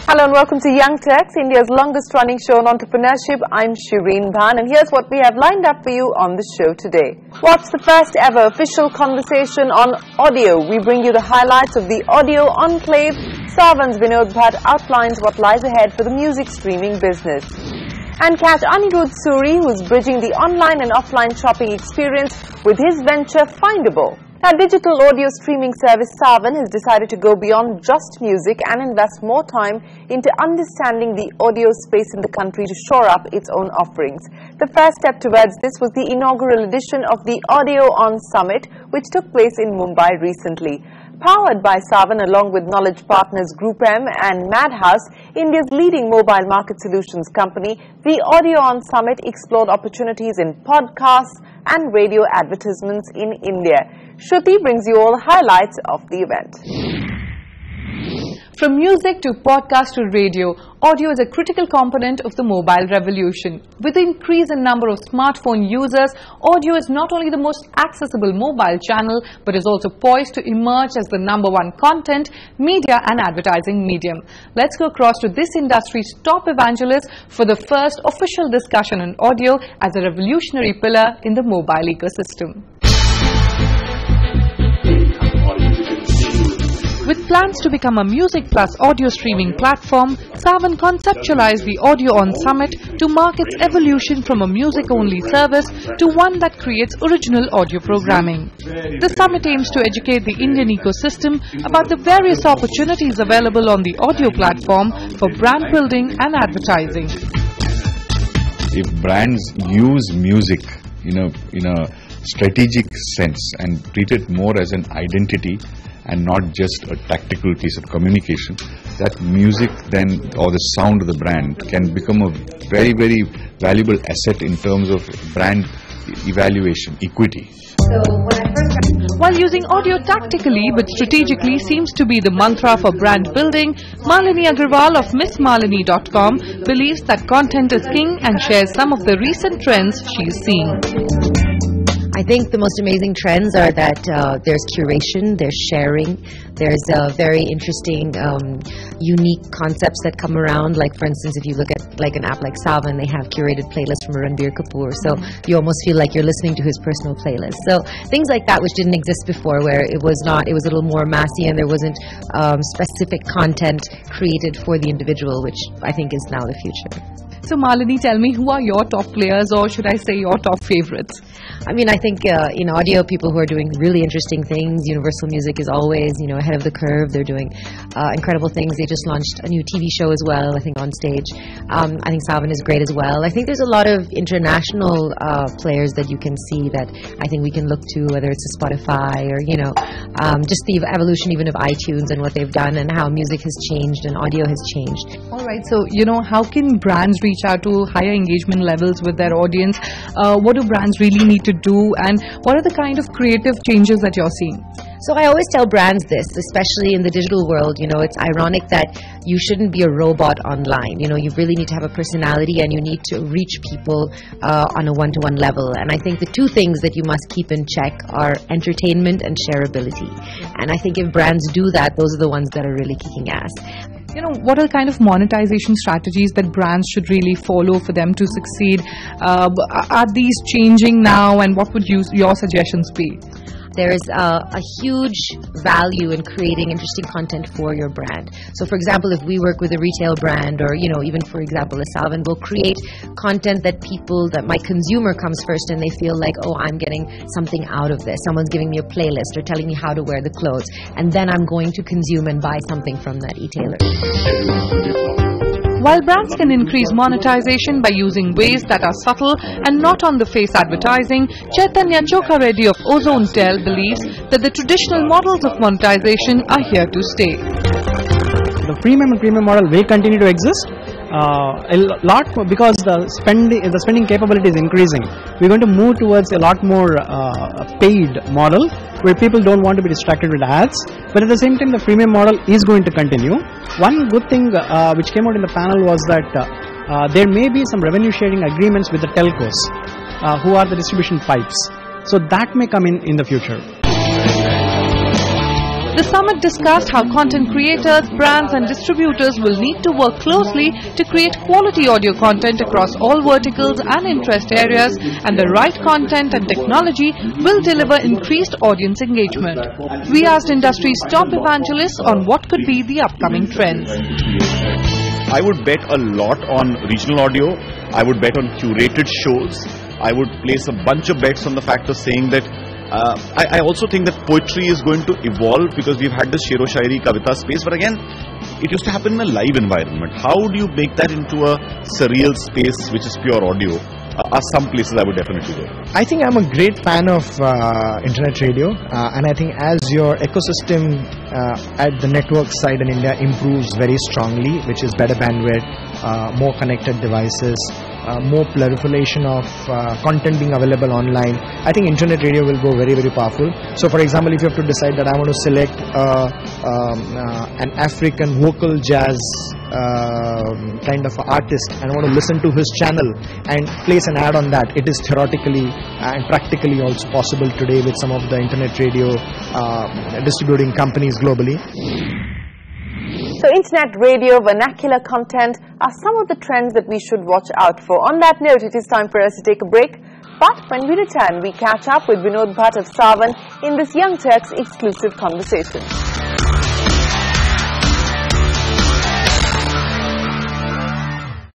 Hello and welcome to Young Turks, India's longest running show on entrepreneurship. I'm Shireen Bhan and here's what we have lined up for you on the show today. What's the first ever official conversation on audio? We bring you the highlights of the audio enclave. Savan's Vinod Bhatt outlines what lies ahead for the music streaming business. And catch Anirudh Suri, who's bridging the online and offline shopping experience with his venture Findable. Now, digital audio streaming service Savan has decided to go beyond just music and invest more time into understanding the audio space in the country to shore up its own offerings. The first step towards this was the inaugural edition of the Audio On Summit, which took place in Mumbai recently. Powered by Savan along with knowledge partners Group M and Madhouse, India's leading mobile market solutions company, the Audio On Summit explored opportunities in podcasts and radio advertisements in India. Shruti brings you all highlights of the event. From music to podcast to radio, audio is a critical component of the mobile revolution. With the increase in number of smartphone users, audio is not only the most accessible mobile channel, but is also poised to emerge as the #1 content, media and advertising medium. Let's go across to this industry's top evangelist for the first official discussion on audio as a revolutionary pillar in the mobile ecosystem. With plans to become a music plus audio streaming platform, Savan conceptualized the Audio On Summit to mark its evolution from a music-only service to one that creates original audio programming. The summit aims to educate the Indian ecosystem about the various opportunities available on the audio platform for brand building and advertising. If brands use music in a strategic sense and treat it more as an identity and not just a tactical piece of communication, that music then, or the sound of the brand, can become a very, very valuable asset in terms of brand evaluation, equity. While using audio tactically but strategically seems to be the mantra for brand building, Malini Agarwal of MissMalini.com believes that content is king and shares some of the recent trends she's seeing. I think the most amazing trends are that there's curation, there's sharing, there's very interesting, unique concepts that come around. Like, for instance, if you look at like an app like Savan, they have curated playlists from Ranbir Kapoor, so you almost feel like you're listening to his personal playlist. So things like that, which didn't exist before, where it was a little more massy and there wasn't specific content created for the individual, which I think is now the future. So Malini, tell me, who are your top players, or should I say your top favorites? I mean, I think in audio, people who are doing really interesting things. Universal Music is always, ahead of the curve. They're doing incredible things. They just launched a new TV show as well, I think, on stage. I think Savan is great as well. I think there's a lot of international players that you can see that I think we can look to, whether it's a Spotify or, just the evolution even of iTunes and what they've done and how music has changed and audio has changed. All right. So, how can brands reach out to higher engagement levels with their audience? What do brands really need to do, and what are the kind of creative changes that you're seeing? So I always tell brands this, especially in the digital world, it's ironic that you shouldn't be a robot online. You really need to have a personality and you need to reach people on a one-to-one level. And I think the two things that you must keep in check are entertainment and shareability. And I think if brands do that, those are the ones that are really kicking ass. What are the kind of monetization strategies that brands should really follow for them to succeed? Are these changing now, and what would your suggestions be? There is a huge value in creating interesting content for your brand. So, for example, if we work with a retail brand, or even for example a Savan, we'll create content that my consumer comes first and they feel like, oh, I'm getting something out of this. Someone's giving me a playlist or telling me how to wear the clothes, and then I'm going to consume and buy something from that retailer. While brands can increase monetization by using ways that are subtle and not on the face advertising, Chaitanya Chokareddy of Ozone Tel believes that the traditional models of monetization are here to stay. The freemium and premium model will continue to exist a lot more because the spending capability is increasing. We're going to move towards a lot more paid model where people don't want to be distracted with ads, but at the same time the freemium model is going to continue. One good thing which came out in the panel was that there may be some revenue sharing agreements with the telcos who are the distribution pipes, so that may come in the future. The summit discussed how content creators, brands and distributors will need to work closely to create quality audio content across all verticals and interest areas, and the right content and technology will deliver increased audience engagement. We asked industry's top evangelists on what could be the upcoming trends. I would bet a lot on regional audio. I would bet on curated shows. I would place a bunch of bets on the fact of saying that I also think that poetry is going to evolve, because we've had this Shero Shairi Kavita space, but again, it used to happen in a live environment. How do you make that into a surreal space which is pure audio? Are some places I would definitely go. I think I'm a great fan of internet radio, and I think as your ecosystem at the network side in India improves very strongly, which is better bandwidth, more connected devices, more proliferation of content being available online, I think internet radio will go very, very powerful. So for example, if you have to decide that I want to select an African vocal jazz kind of artist and I want to listen to his channel and place an ad on that, it is theoretically and practically also possible today with some of the internet radio distributing companies globally. So internet radio, vernacular content are some of the trends that we should watch out for. On that note, it is time for us to take a break. But when we return, we catch up with Vinod Bhatt of Savan in this Young Turks exclusive conversation.